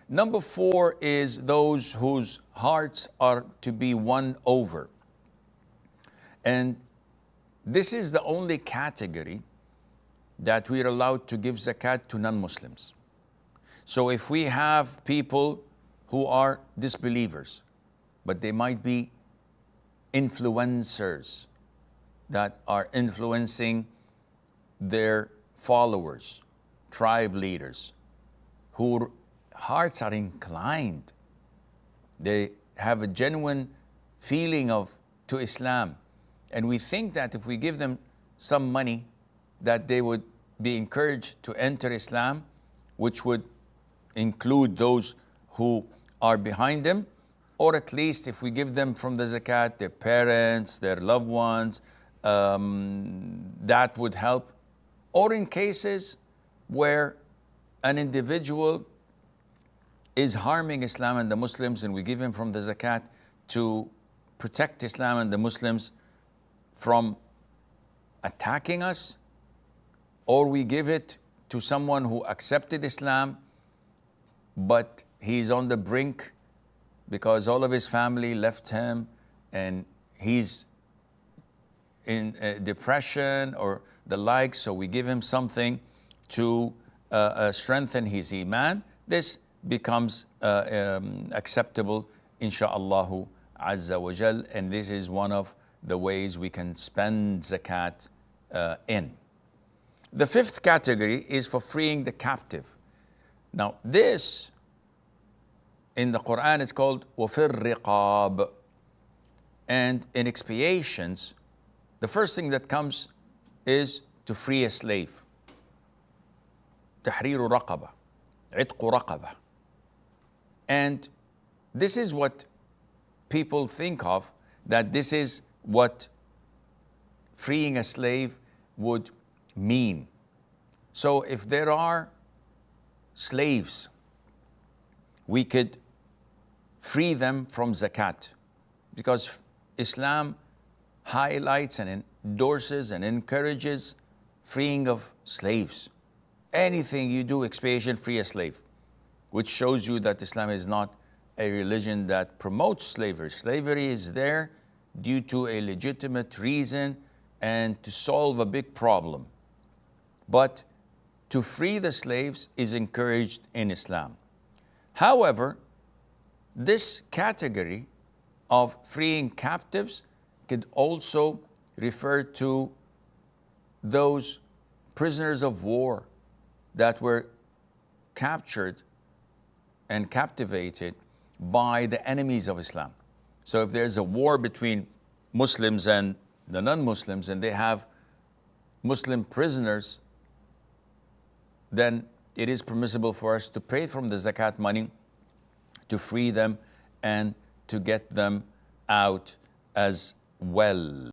Number 4 is those whose hearts are to be won over. And this is the only category that we are allowed to give zakat to non-Muslims. So if we have people who are disbelievers, but they might be influencers that are influencing their followers, tribe leaders, whose hearts are inclined, they have a genuine feeling to Islam, and we think that if we give them some money, that they would be encouraged to enter Islam, which would include those who are behind them, or at least if we give them from the zakat, their parents, their loved ones, that would help. Or in cases where an individual is harming Islam and the Muslims, and we give him from the zakat to protect Islam and the Muslims from attacking us, or we give it to someone who accepted Islam, but he's on the brink because all of his family left him and he's in depression or the like, so we give him something to strengthen his iman. This becomes acceptable, insha'Allah azza wa jal, and this is one of the ways we can spend zakat in. The 5th category is for freeing the captive. Now this, in the Quran, it's called وَفِي الرِّقَابِ. And in expiations, the first thing that comes is to free a slave. تحرير رقبة, عتق رقبة. And this is what people think of, that this is what freeing a slave would mean. So if there are slaves, we could free them from zakat, because Islam highlights and endorses and encourages freeing of slaves. Anything you do, expiation, free a slave, which shows you that Islam is not a religion that promotes slavery. Slavery is there due to a legitimate reason and to solve a big problem. But to free the slaves is encouraged in Islam. However, this category of freeing captives could also refer to those prisoners of war that were captured and captivated by the enemies of Islam. So if there's a war between Muslims and the non-Muslims, and they have Muslim prisoners, then it is permissible for us to pay from the zakat money to free them and to get them out as well.